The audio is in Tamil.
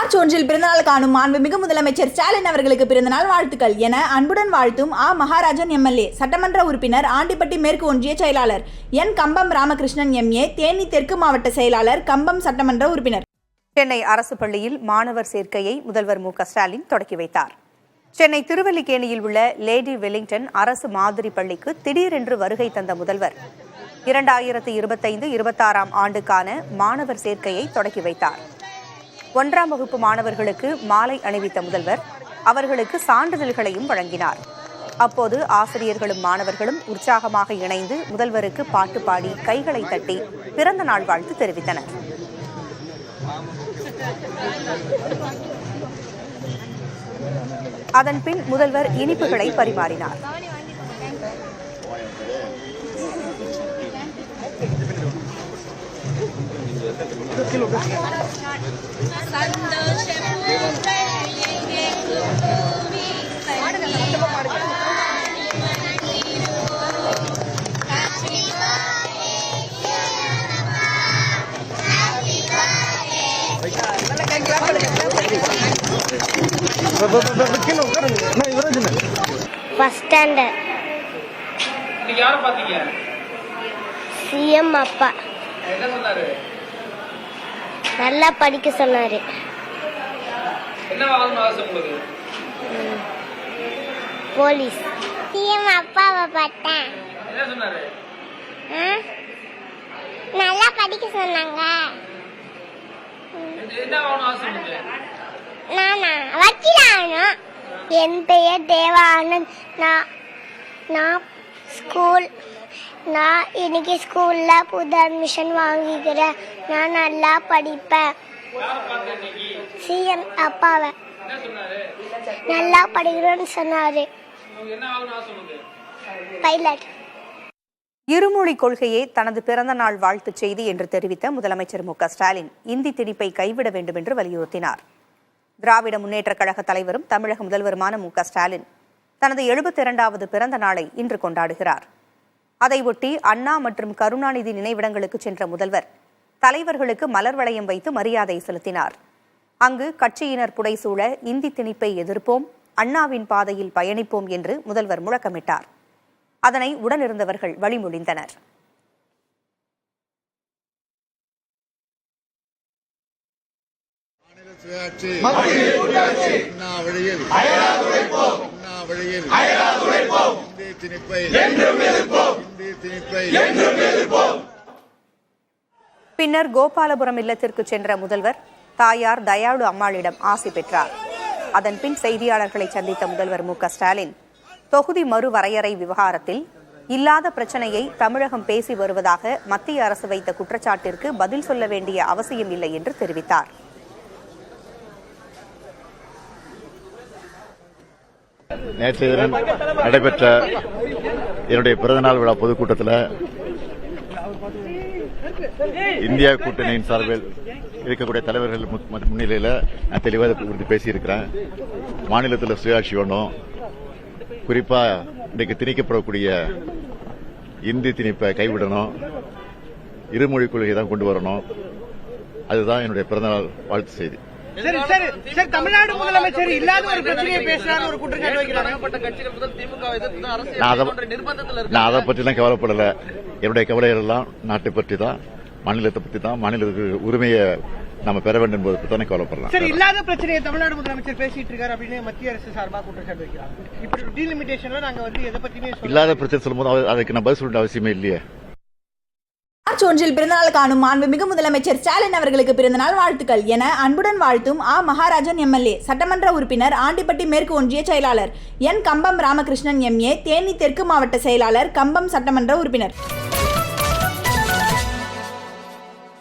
மார்ச் 1 பிறந்தநாள் காணும் மாண்புமிகு முதலமைச்சர் ஸ்டாலின் அவர்களுக்கு பிறந்தநாள் வாழ்த்துக்கள் என அன்புடன் வாழ்த்தும் மகாராஜன் எம்எல்ஏ, சட்டமன்ற உறுப்பினர், ஆண்டிப்பட்டி மேற்கு ஒன்றிய செயலாளர் என். கம்பம் ராமகிருஷ்ணன் எம்ஏ, தேனி தெற்கு மாவட்ட செயலாளர், கம்பம் சட்டமன்ற உறுப்பினர். சென்னை அரசு பள்ளியில் மாணவர் சேர்க்கையை முதல்வர் மு.க.ஸ்டாலின் தொடக்கி வைத்தார். சென்னை திருவல்லிக்கேணியில் உள்ள லேடி வெலிங்டன் அரசு மாதிரி பள்ளிக்கு திடீரென்று வருகை தந்த முதல்வர் 2025-26 ஆண்டுக்கான மாணவர் சேர்க்கையை தொடக்கி வைத்தார். 1ஆம் வகுப்பு மாணவர்களுக்கு மாலை அணிவித்த முதல்வர் அவர்களுக்கு சான்றிதழ்களையும் வழங்கினார். அப்போது ஆசிரியர்களும் மாணவர்களும் உற்சாகமாக இணைந்து முதல்வருக்கு பாட்டு பாடி கைகளை தட்டி பிறந்த நாள் வாழ்த்து தெரிவித்தனர். அதன் பின் முதல்வர் இனிப்புகளை பரிமாறினார். First standard. யாரை பாத்தீங்க? சிஎம் அப்பா. என்ன சொன்னாரு? நல்லா படிக்க சொன்னாரு. என்ன ஆகணும் ஆசை உங்களுக்கு? போலீஸ். சிஎம் அப்பாவை பார்த்தேன். என்ன சொன்னாரு? நல்லா படிக்க சொன்னாங்க. என்ன ஆகணும் ஆசை உங்களுக்கு? நானா வக்கீல் ஆகணும். என் பெயர் தேவா ஆனந்த். நான் இன்னைக்கு ஸ்கூல்ல புது அட்மிஷன் வாங்கிக்கிறேன். நான் நல்லா படிப்பேன். சிஎம் அப்பாவை நல்லா படிக்கிறேன்னு சொன்னாரு. பைலட். இருமொழி கொள்கையே தனது பிறந்த நாள் வாழ்த்துச் செய்தி என்று தெரிவித்த முதலமைச்சர் மு.க.ஸ்டாலின் இந்தி திணிப்பை கைவிட வேண்டும் என்று வலியுறுத்தினார். திராவிட முன்னேற்றக் கழக தலைவரும் தமிழக முதல்வருமான மு.க.ஸ்டாலின் தனது 72வது பிறந்த நாளை இன்று கொண்டாடுகிறார். அதையொட்டி அண்ணா மற்றும் கருணாநிதி நினைவிடங்களுக்கு சென்ற முதல்வர் தலைவர்களுக்கு மலர் வளையம் வைத்து மரியாதை செலுத்தினார். அங்கு கட்சியினர் புடைசூழ இந்தி திணிப்பை எதிர்ப்போம், அண்ணாவின் பாதையில் பயணிப்போம் என்று முதல்வர் முழக்கமிட்டார். அதனை உடனிருந்தவர்கள் வழிமொழிந்தனர். பின்னர் கோபாலபுரம் இல்லத்திற்கு சென்ற முதல்வர் தாயார் தயாளு அம்மாளிடம் ஆசி பெற்றார். அதன் பின் செய்தியாளர்களை சந்தித்த முதல்வர் மு.க.ஸ்டாலின் தொகுதி மறுவரையறை விவகாரத்தில் இல்லாத பிரச்சனையை தமிழகம் பேசி வருவதாக மத்திய அரசு வைத்த குற்றச்சாட்டிற்கு பதில் சொல்ல வேண்டிய அவசியம் இல்லை என்று தெரிவித்தார். நேற்றைய தினம் நடைபெற்ற என்னுடைய பிறந்தநாள் விழா பொதுக்கூட்டத்தில் இந்தியா கூட்டணியின் சார்பில் இருக்கக்கூடிய தலைவர்கள் முன்னிலையில் நான் தெளிவாக குறித்து பேசியிருக்கிறேன். மாநிலத்தில் சுயாட்சி வேணும், குறிப்பாக இன்றைக்கு திணிக்கப்படக்கூடிய இந்தி திணிப்பை கைவிடணும், இருமொழி கொள்கை தான் கொண்டு வரணும். அதுதான் என்னுடைய பிறந்தநாள் வாழ்த்து செய்தி. தமிழ்நாடு முதலமைச்சர் இல்லாத ஒரு பிரச்சனையை பேசுறாரு, ஒரு குற்றச்சாட்டு வைக்கிறாங்க. நான் அதை பற்றிலாம் கவலைப்படல. என்னுடைய கவலைகள் எல்லாம் நாட்டை பற்றி தான், மாநிலத்தை பற்றி தான், மாநிலத்துக்கு உரிமையை நம்ம பெற வேண்டும் என்பதை பற்றி தானே கவலைப்படலாம். சரி, இல்லாத பிரச்சனையை தமிழ்நாடு முதலமைச்சர் பேசிட்டு இருக்காரு அப்படின்னு மத்திய அரசு சார்பாக குற்றச்சாட்டு வைக்கிறாங்க. இப்படி டீலிமிட்டேஷன்ல நாங்க எதை பத்தியுமே இல்லாத பிரச்சனை சொல்லும்போது அதுக்கு நான் பதில் சொல்ல அவசியமே இல்லையே. மார்ச் 1 பிறந்தநாள் காணும் மாண்புமிகு முதலமைச்சர் ஸ்டாலின் அவர்களுக்கு பிறந்தநாள் வாழ்த்துக்கள் என அன்புடன் வாழ்த்தும் மகாராஜன் எம்எல்ஏ, சட்டமன்ற உறுப்பினர், ஆண்டிப்பட்டி மேற்கு ஒன்றிய செயலாளர் என். கம்பம் ராமகிருஷ்ணன் எம்ஏ, தேனி தெற்கு மாவட்ட செயலாளர், கம்பம் சட்டமன்ற உறுப்பினர்.